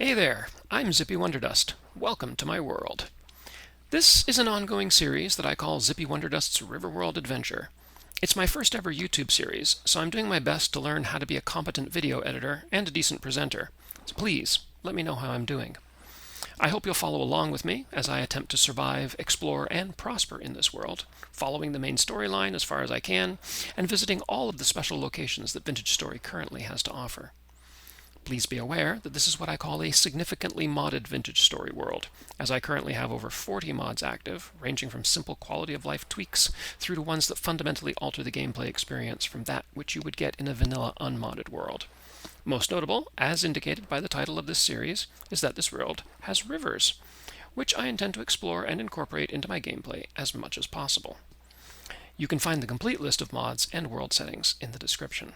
Hey there, I'm Zippy Wonderdust. Welcome to my world. This is an ongoing series that I call Zippy Wonderdust's Riverworld Adventure. It's my first ever YouTube series, so I'm doing my best to learn how to be a competent video editor and a decent presenter. So please, let me know how I'm doing. I hope you'll follow along with me as I attempt to survive, explore, and prosper in this world, following the main storyline as far as I can, and visiting all of the special locations that Vintage Story currently has to offer. Please be aware that this is what I call a significantly modded Vintage Story world, as I currently have over 40 mods active, ranging from simple quality of life tweaks through to ones that fundamentally alter the gameplay experience from that which you would get in a vanilla unmodded world. Most notable, as indicated by the title of this series, is that this world has rivers, which I intend to explore and incorporate into my gameplay as much as possible. You can find the complete list of mods and world settings in the description.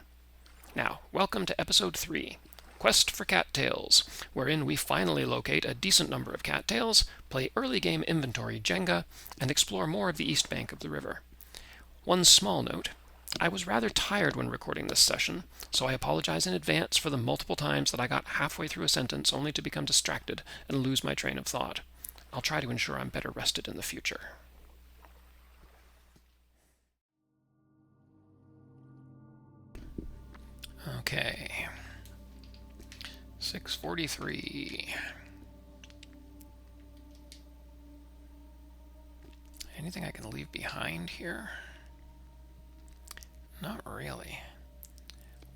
Now, welcome to Episode 3, Quest for Cattails, wherein we finally locate a decent number of cattails, play early game inventory jenga, and explore more of the east bank of the river. One small note, I was rather tired when recording this session, so I apologize in advance for the multiple times that I got halfway through a sentence only to become distracted and lose my train of thought. I'll try to ensure I'm better rested in the future. Okay. 6:43. Anything I can leave behind here? Not really.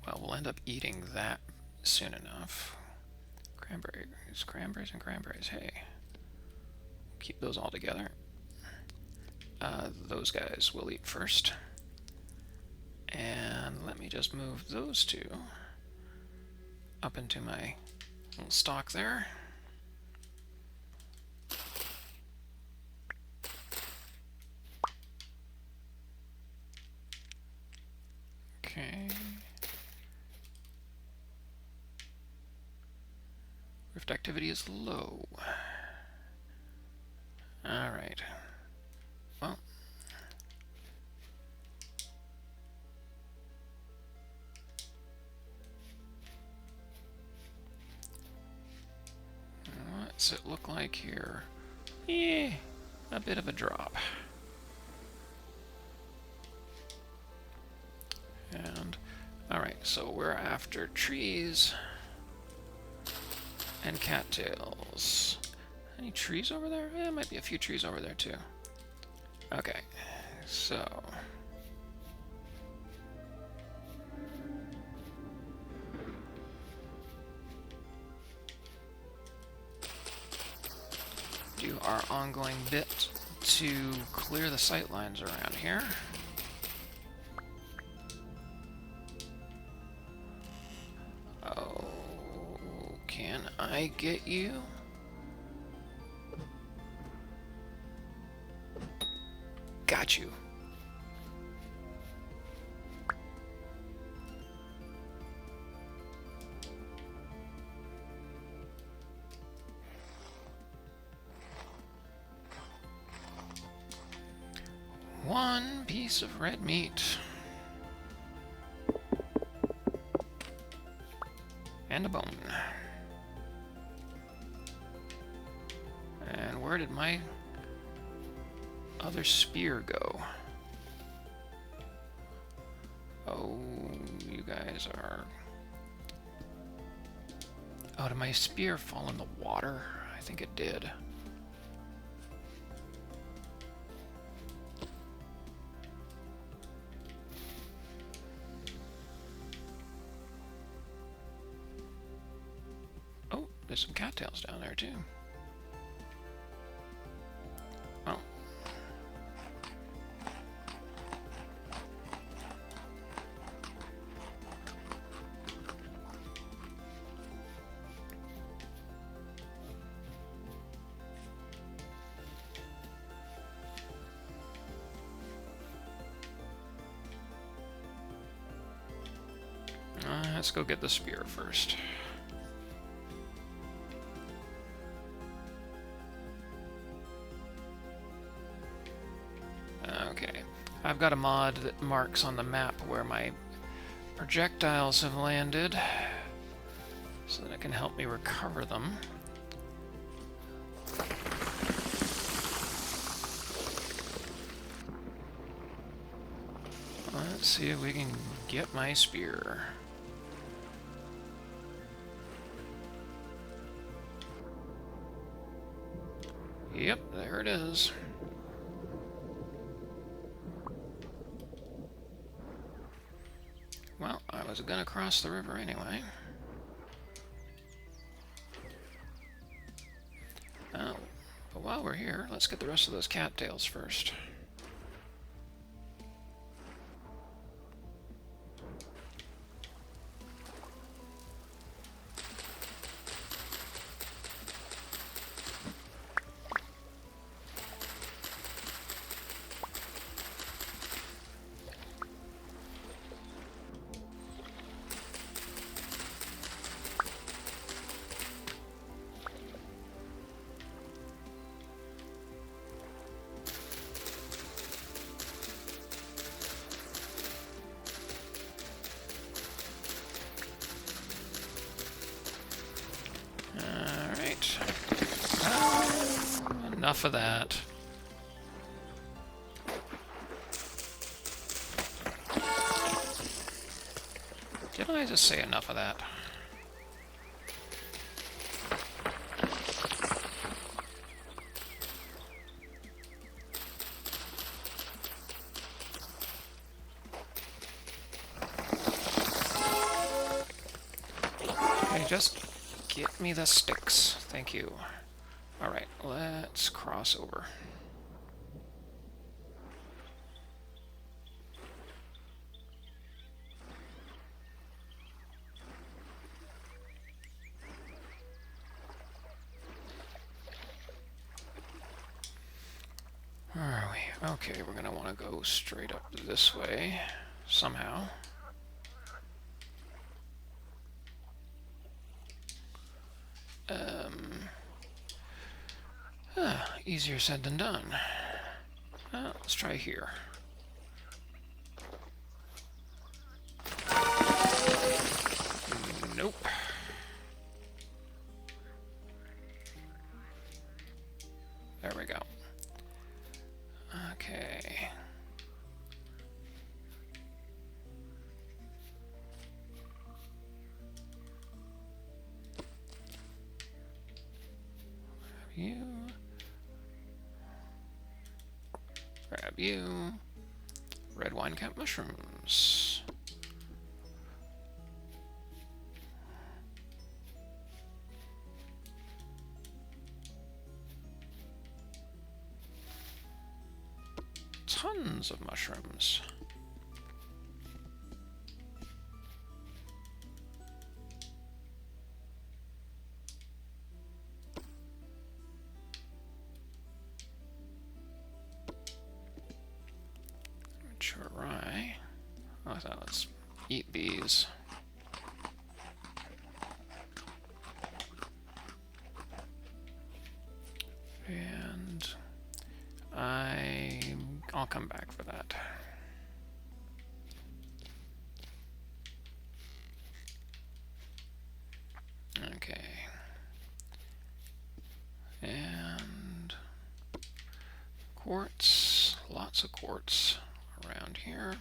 Well, we'll end up eating that soon enough. Cranberries and cranberries. Hey. Keep those all together. Those guys we'll eat first. And let me just move those two up into my little stock there. Okay. Rift activity is low. Alright. Well. What's it look like here? Yeah, a bit of a drop. And, alright, so we're after trees and cattails. Any trees over there? Yeah, might be a few trees over there too. Okay, so do our ongoing bit to clear the sight lines around here. Oh, can I get you? Got you. One piece of red meat. And a bone. And where did my other spear go? Oh, you guys are... Oh, did my spear fall in the water? I think it did. Oh, there's some cattails down there too. Oh. Let's go get the spear first. Okay, I've got a mod that marks on the map where my projectiles have landed. so that it can help me recover them. Let's see if we can get my spear. Yep, there it is. Well, I was gonna cross the river anyway. Oh, but while we're here, let's get the rest of those cattails first. Enough of that. Didn't I just say enough of that? Hey, just get me the sticks. Thank you. Alright, let's cross over. Where are we? Okay, we're gonna want to go straight up this way, somehow. Easier said than done. Let's try here. Nope. There we go. Okay. You. Grab you. Red wine cap mushrooms. Tons of mushrooms. Rye. Oh, so let's eat these. And I'll come back for that. Okay. And quartz, lots of quartz around here.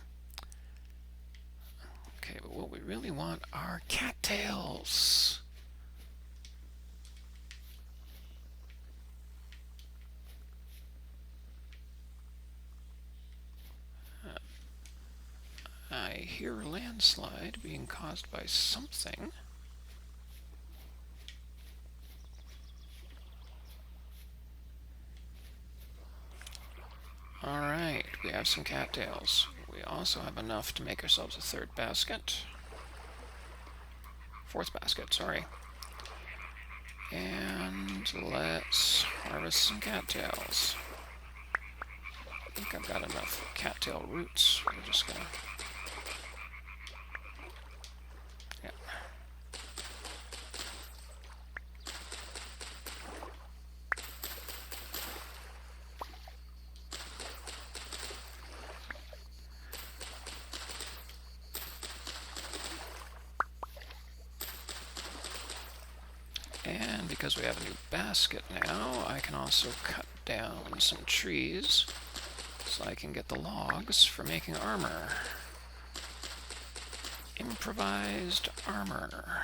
Okay, but what we really want are cattails. I hear a landslide being caused by something. Alright, we have some cattails. We also have enough to make ourselves a third basket. Fourth basket, sorry. And let's harvest some cattails. I think I've got enough cattail roots. We're just gonna... Yeah. And because we have a new basket now, I can also cut down some trees so I can get the logs for making armor. Improvised armor.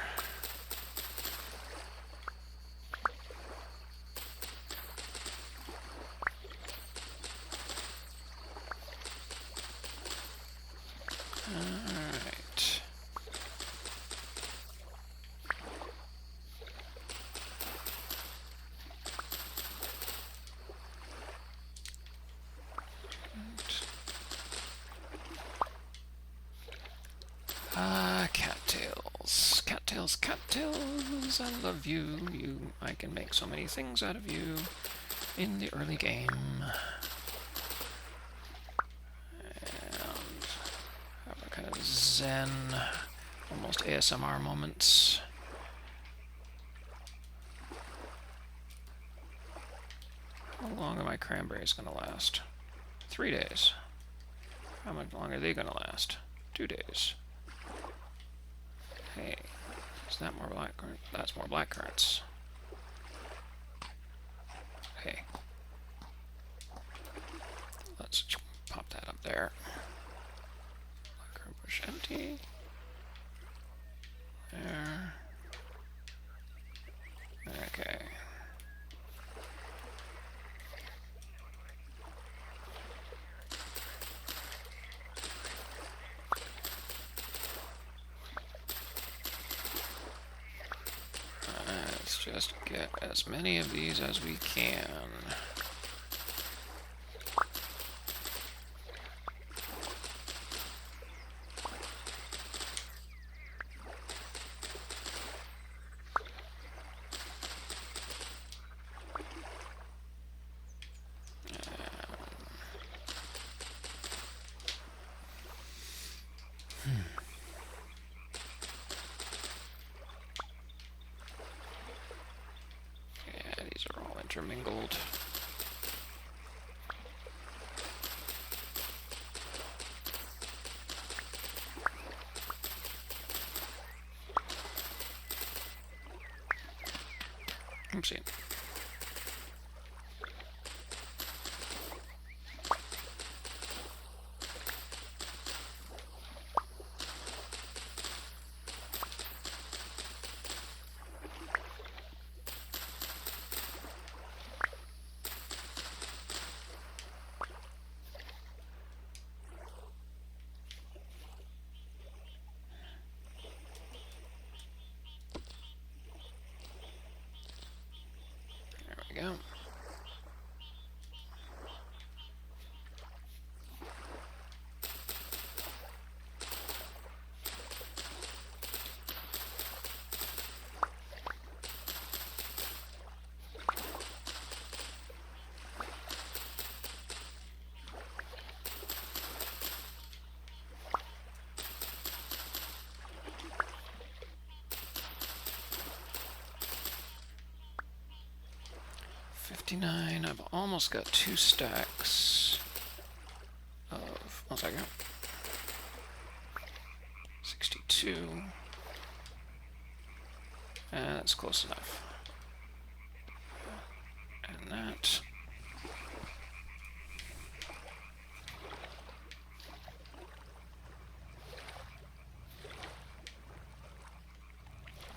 Alright. Cattails. Cattails, cattails, I love you. I can make so many things out of you in the early game. And have a kind of zen, almost ASMR moments. How long are my cranberries going to last? 3 days. How much longer are they going to last? 2 days. Hey, is that more blackcurrant? That's more blackcurrants. Hey. Let's pop that up there. Blackcurrant bush empty. There. Okay. Let's just get as many of these as we can. Intermingled. Oopsie. Go. I've almost got 2 stacks of, 1 second, 62, and that's close enough. And that.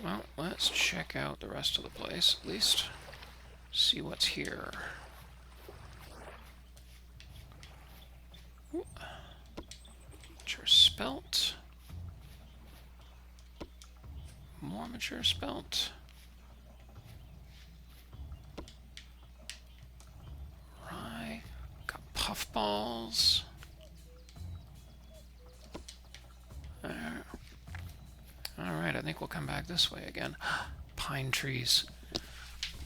Well, let's check out the rest of the place, at least. See what's here. Ooh. Mature spelt. More mature spelt. Rye. Got puffballs. There. Alright, I think we'll come back this way again. Pine trees.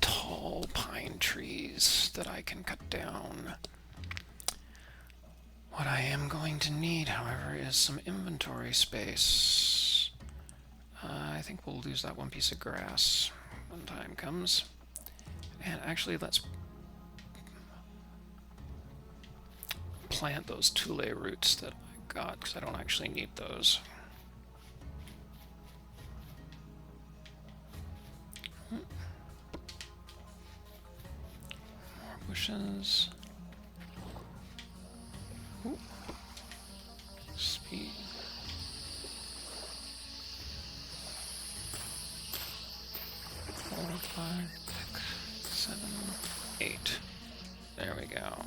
Tall pine trees that I can cut down. What I am going to need, however, is some inventory space. I think we'll lose that 1 piece of grass when time comes. And actually, let's plant those tule roots that I got, because I don't actually need those. bushes. Ooh. Speed. 4, 5, 6, 7, 8. There we go.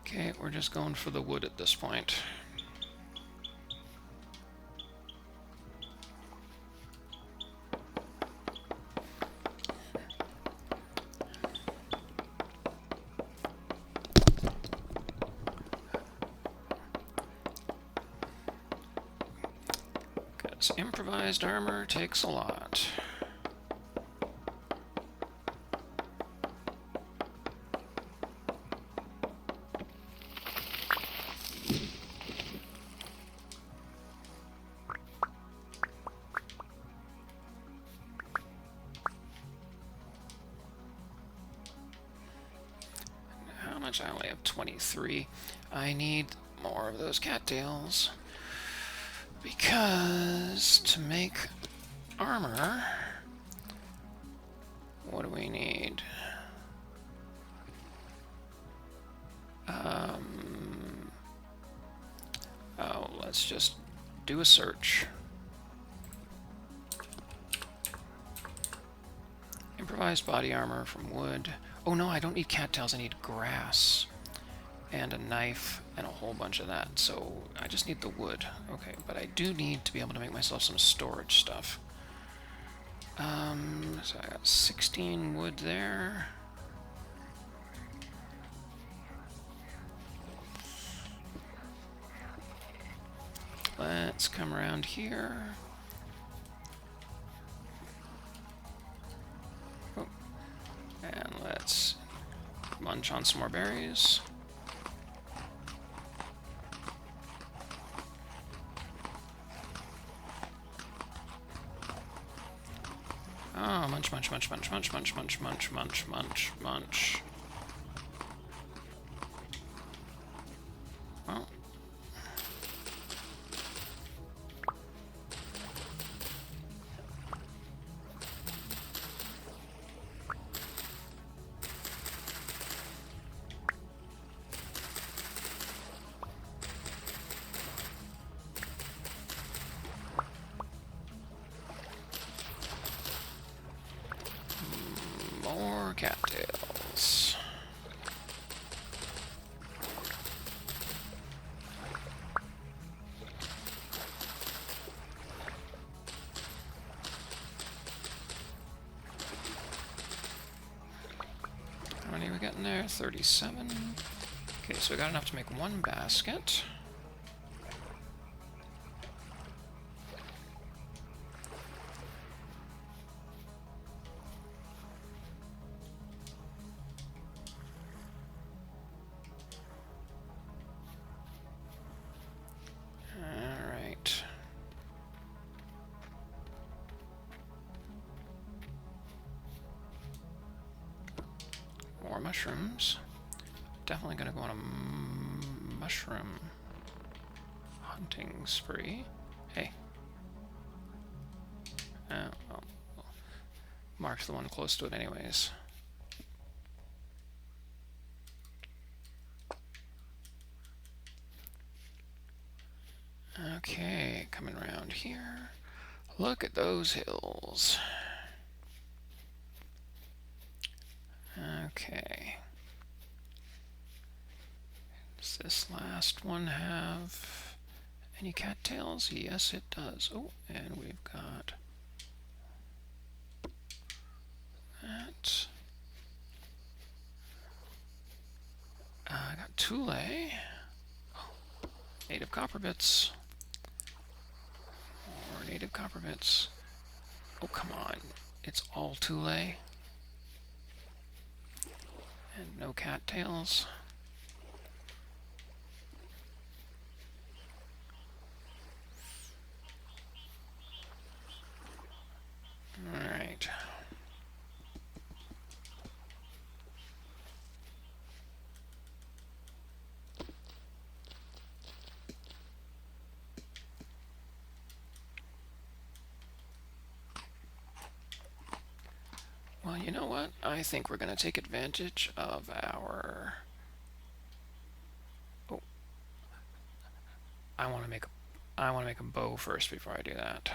Okay, we're just going for the wood at this point. Because improvised armor takes a lot. I only have 23. I need more of those cattails because to make armor, what do we need? Oh, let's just do a search. Improvised body armor from wood. Oh no, I don't need cattails, I need grass and a knife and a whole bunch of that, so I just need the wood. Okay, but I do need to be able to make myself some storage stuff. So I got 16 wood there. Let's come around here. Oh. And let's munch on some more berries. Oh, munch, munch, munch, munch, munch, munch, munch, munch, munch, munch, munch. Well. More cattails. How many we got in there? 37. Okay, so we got enough to make one basket. More mushrooms. Definitely gonna go on a mushroom hunting spree. Hey. Well, marked the one close to it anyways. Okay, coming around here. Look at those hills. Okay. Does this last one have any cattails? Yes, it does. Oh, and we've got that. I got Thule. Oh, native copper bits. More native copper bits. Oh, come on. It's all Thule. And no cattails. Alright. You know what? I think we're going to take advantage of our... Oh, I want to make a bow first before I do that.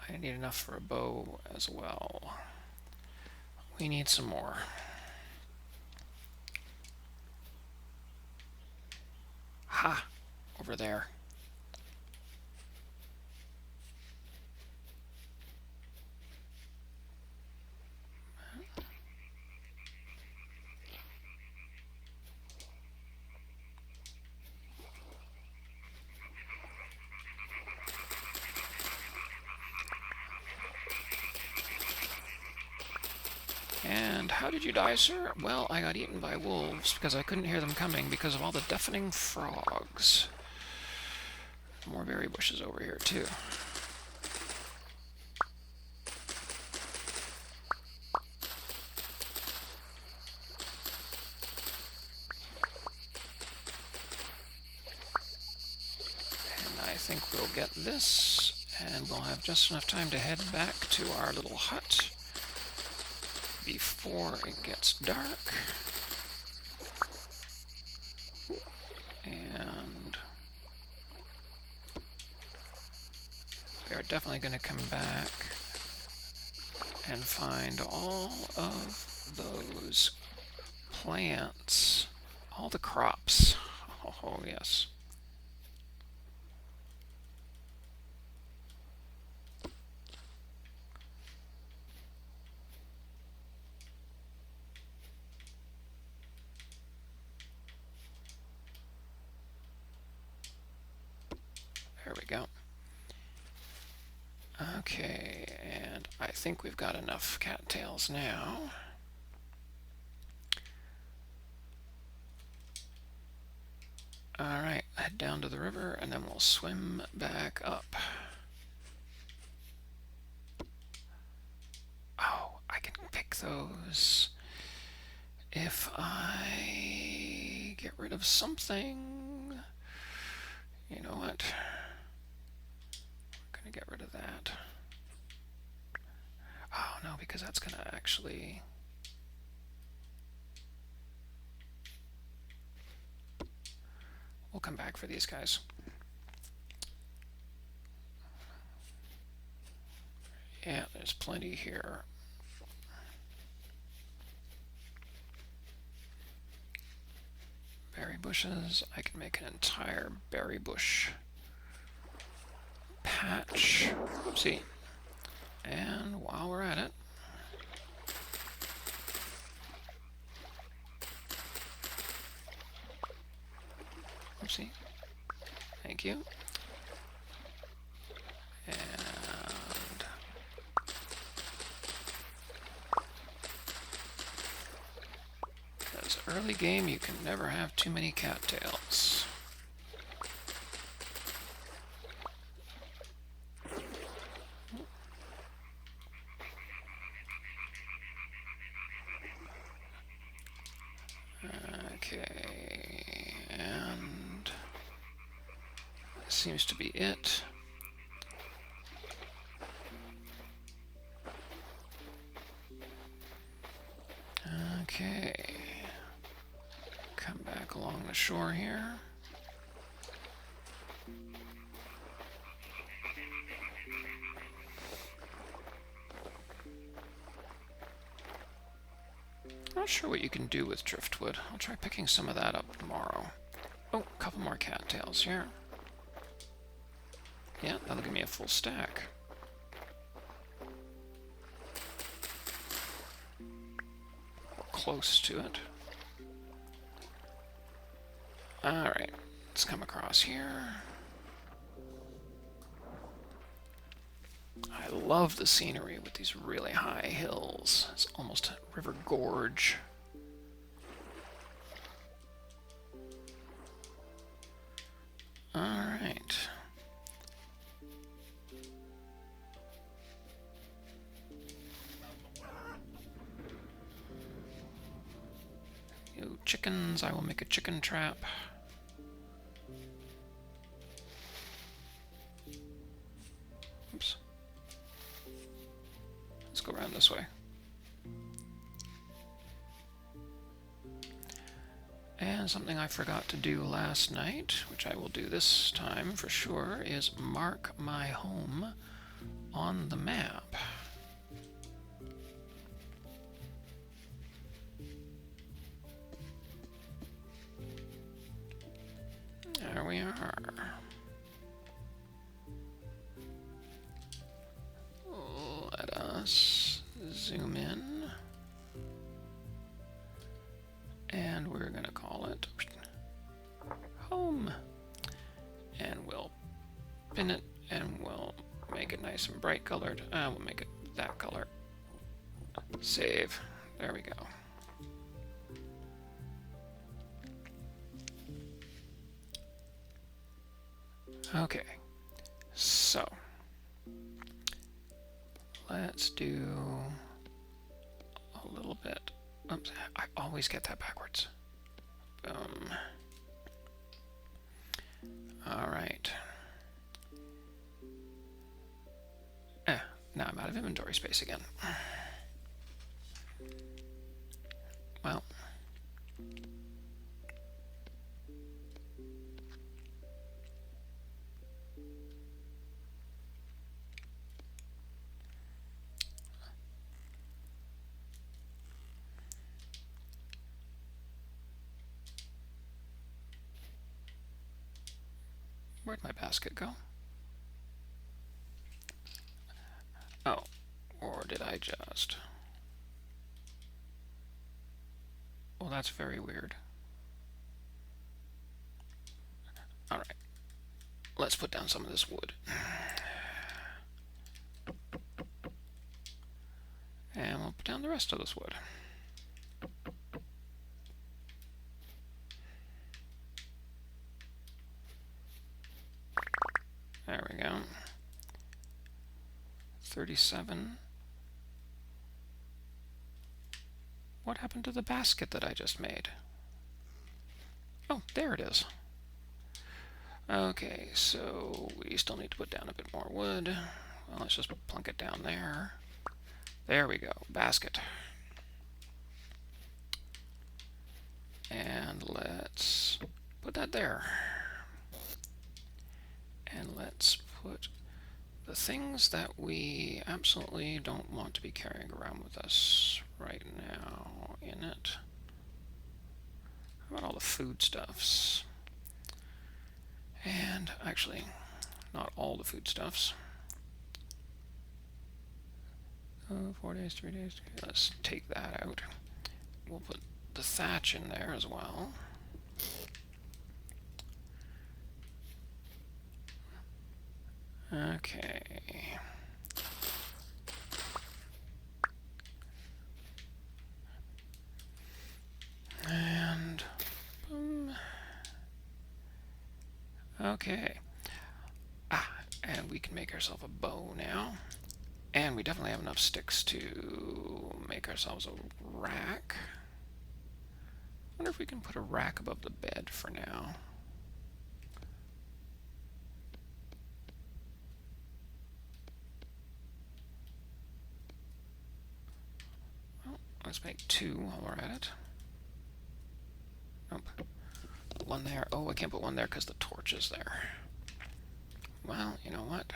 I need enough for a bow as well. We need some more. Ha! Over there. And how did you die, sir? Well, I got eaten by wolves because I couldn't hear them coming because of all the deafening frogs. More berry bushes over here, too. And I think we'll get this, and we'll have just enough time to head back to our little hut before it gets dark. And we are definitely going to come back and find all of those plants, all the crops. Oh, yes. There we go. Okay, and I think we've got enough cattails now. Alright, head down to the river and then we'll swim back up. Oh, I can pick those if I get rid of something. You know what? I'm going to get rid of that. Oh, no, because that's going to actually... We'll come back for these guys. Yeah, there's plenty here. Berry bushes. I can make an entire berry bush patch. Oopsie. And while we're at it, oopsie. Thank you. And because early game, you can never have too many cattails. Okay, and that seems to be it. Okay, come back along the shore here. Not sure what you can do with driftwood. I'll try picking some of that up tomorrow. Oh, a couple more cattails here. Yeah, that'll give me a full stack. Close to it. Alright, let's come across here. I love the scenery with these really high hills. It's almost a river gorge. Alright. You chickens, I will make a chicken trap. Oops. Let's go around this way. And something I forgot to do last night, which I will do this time for sure, is mark my home on the map. There we are. Let us zoom in. And we're going to call it home. And we'll pin it and we'll make it nice and bright colored. We'll make it that color. Save. There we go. Okay. So let's do a little bit. Oops, I always get that backwards. Boom. All right. Now I'm out of inventory space again. Well. Where'd my basket go? Oh, or did I just? Well, that's very weird. All right, let's put down some of this wood. And we'll put down the rest of this wood. There we go. 37. What happened to the basket that I just made? Oh, there it is. Okay, so we still need to put down a bit more wood. Well, let's just plunk it down there. There we go, basket. And let's put that there. And let's put the things that we absolutely don't want to be carrying around with us right now in it. How about all the foodstuffs? And actually, not all the foodstuffs. 4 days, 3 days. Let's take that out. We'll put the thatch in there as well. Okay. And boom. Okay. And we can make ourselves a bow now. And we definitely have enough sticks to make ourselves a rack. I wonder if we can put a rack above the bed for now. Well, let's make 2 while we're at it. Nope. One there. Oh, I can't put one there because the torch is there. Well, you know what?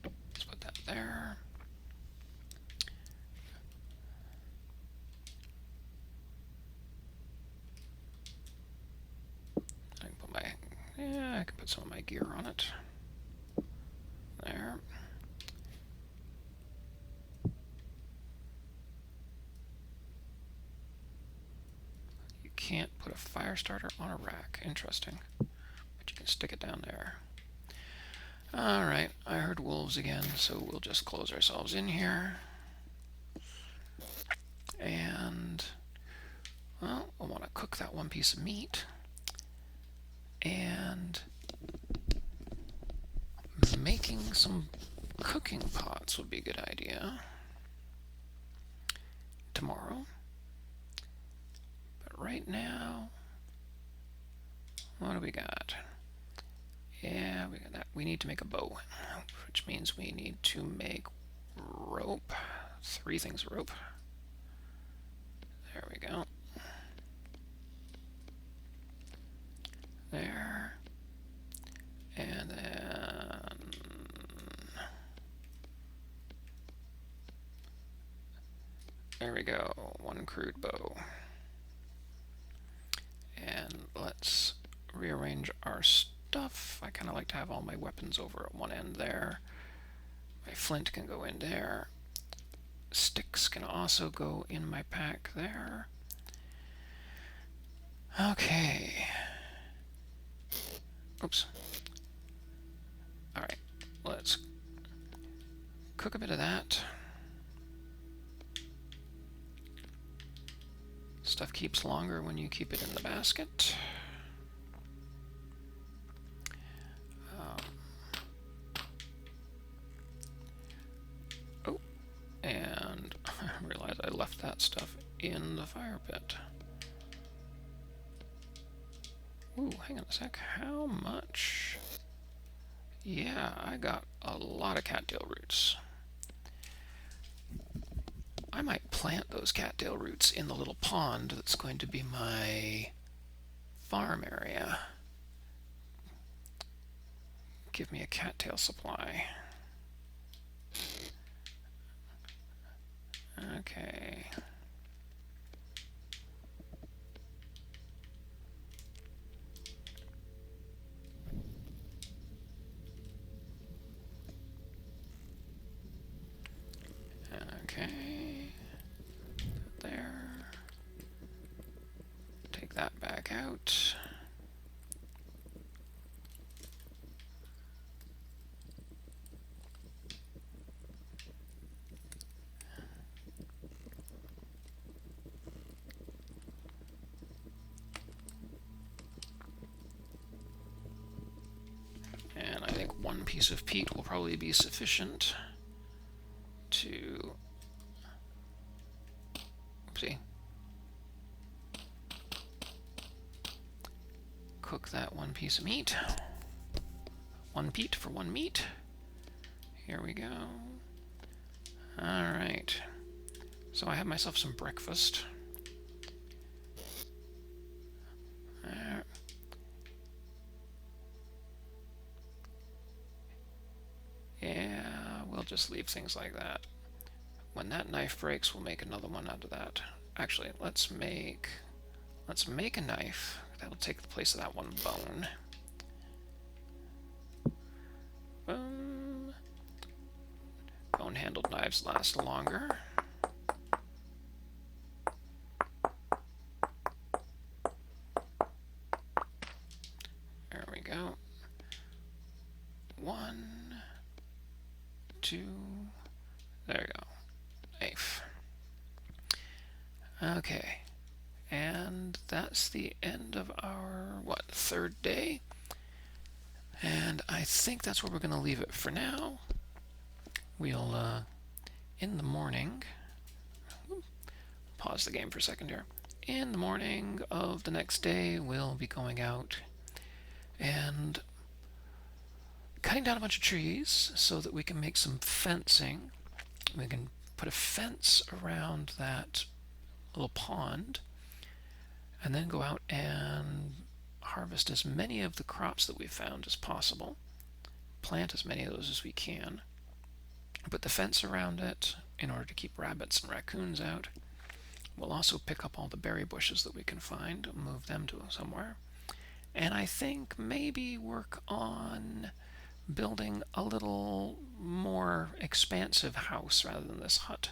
Let's put that there. I can put my, I can put some of my gear on it. There. You can't put a fire starter on a rack. Interesting. But you can stick it down there. Alright, I heard wolves again, so we'll just close ourselves in here. And, well, I want to cook that one piece of meat. And making some cooking pots would be a good idea tomorrow. But right now, what do we got? we got that. We need to make a bow, which means we need to make rope. 3 things of rope. There we go. There. And then there we go. 1 crude bow. And let's rearrange our stuff. I kind of like to have all my weapons over at one end there. My flint can go in there. Sticks can also go in my pack there. Okay. Oops. Alright, let's cook a bit of that. Stuff keeps longer when you keep it in the basket. Oh, and I realized I left that stuff in the fire pit. Ooh, hang on a sec. How much? Yeah, I got a lot of cattail roots. I might plant those cattail roots in the little pond that's going to be my farm area. Give me a cattail supply. Okay. Okay. There. Take that back out. And I think 1 piece of peat will probably be sufficient to... Oopsie. Cook that 1 piece of meat. 1 peat for 1 meat. Here we go. Alright. So I have myself some breakfast. There. Yeah, we'll just leave things like that. When that knife breaks, we'll make another one out of that. Actually, let's make a knife. That'll take the place of that 1 bone. Bone-handled knives last longer. There we go. 1, 2, there we go. Knife. Okay. And that's the end of our, what, 3rd day? And I think that's where we're going to leave it for now. We'll, in the morning, pause the game for a second here. In the morning of the next day, we'll be going out and cutting down a bunch of trees so that we can make some fencing. We can put a fence around that little pond and then go out and harvest as many of the crops that we've found as possible. Plant as many of those as we can. Put the fence around it in order to keep rabbits and raccoons out. We'll also pick up all the berry bushes that we can find and move them to somewhere. And I think maybe work on building a little more expansive house rather than this hut.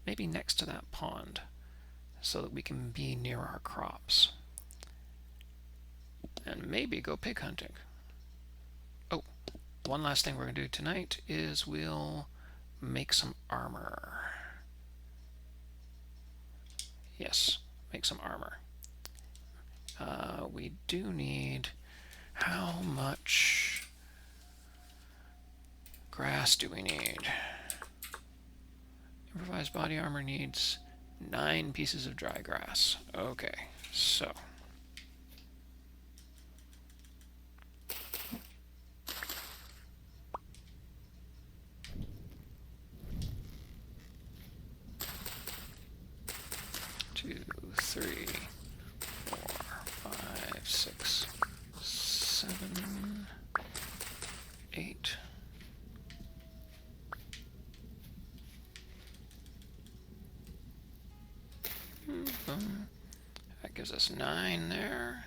Maybe next to that pond so that we can be near our crops. And maybe go pig hunting. Oh, one last thing we're going to do tonight is we'll make some armor. Yes, make some armor. We do need... How much grass do we need? Improvised body armor needs 9 pieces of dry grass. Okay, so... 7, 8. Boom. That gives us 9 there.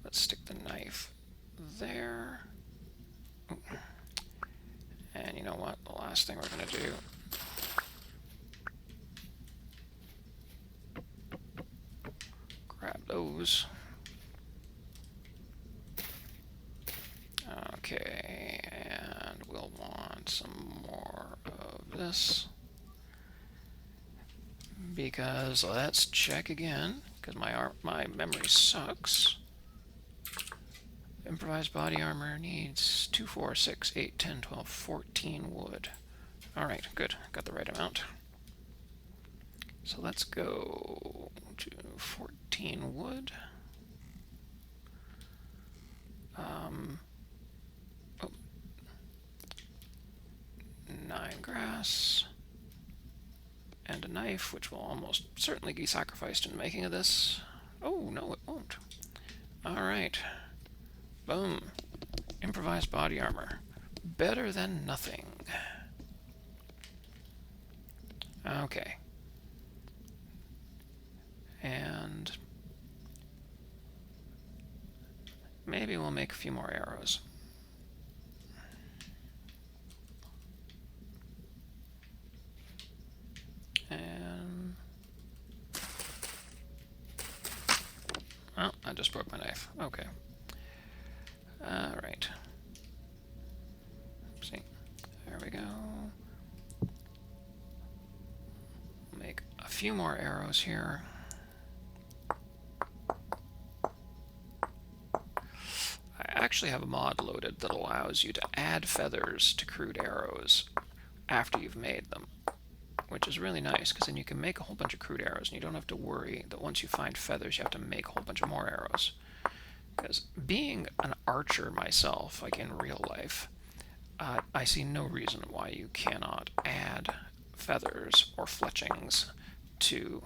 Let's stick the knife there. Ooh. And you know what? The last thing we're going to do, grab those. Okay, and we'll want some more of this. Because let's check again, because my memory sucks. Improvised body armor needs 2, 4, 6, 8, 10, 12, 14 wood. Alright, good. Got the right amount. So let's go to 14 wood. Oh, 9 grass. And a knife, which will almost certainly be sacrificed in the making of this. Oh, no, it won't. Alright. Boom. Improvised body armor. Better than nothing. Okay. And maybe we'll make a few more arrows. And oh, I just broke my knife. Okay. All right. See, there we go. Make a few more arrows here. I actually have a mod loaded that allows you to add feathers to crude arrows after you've made them, which is really nice, because then you can make a whole bunch of crude arrows, and you don't have to worry that once you find feathers, you have to make a whole bunch of more arrows. Because being an archer myself, like in real life, I see no reason why you cannot add feathers or fletchings to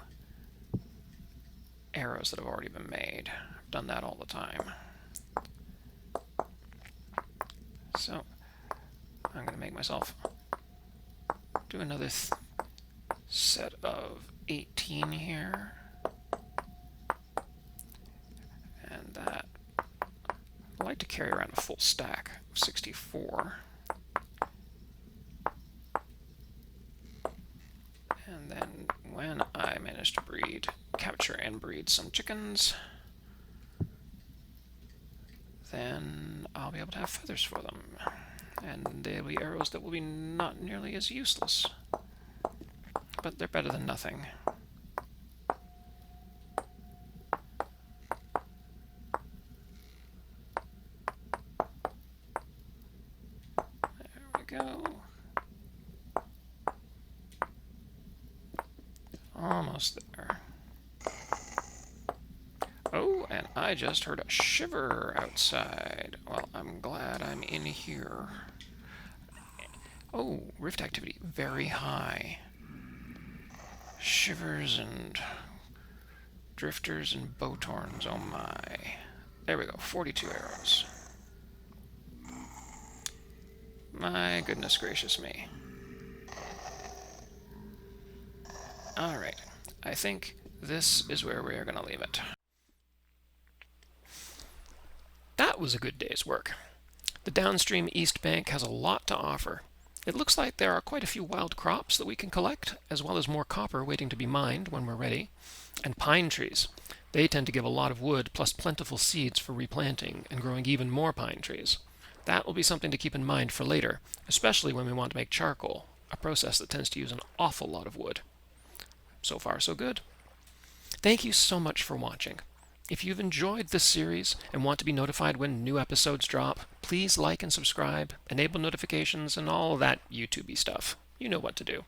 arrows that have already been made. I've done that all the time. So, I'm going to make myself do another set of 18 here. And that, I like to carry around a full stack of 64. And then when I manage to capture and breed some chickens, then I'll be able to have feathers for them. And they'll be arrows that will be not nearly as useless. But they're better than nothing. There we go. Almost there. Oh, and I just heard a shiver outside. Well, I'm glad I'm in here. Oh, rift activity very high. Shivers and drifters and bowtorns, oh my. There we go, 42 arrows. My goodness gracious me. Alright, I think this is where we are going to leave it. That was a good day's work. The downstream East Bank has a lot to offer. It looks like there are quite a few wild crops that we can collect, as well as more copper waiting to be mined when we're ready. And pine trees. They tend to give a lot of wood, plus plentiful seeds for replanting and growing even more pine trees. That will be something to keep in mind for later, especially when we want to make charcoal, a process that tends to use an awful lot of wood. So far, so good. Thank you so much for watching. If you've enjoyed this series and want to be notified when new episodes drop, please like and subscribe, enable notifications, and all that YouTube-y stuff. You know what to do.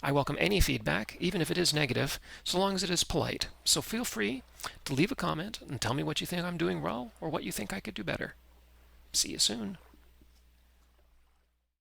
I welcome any feedback, even if it is negative, so long as it is polite. So feel free to leave a comment and tell me what you think I'm doing well or what you think I could do better. See you soon.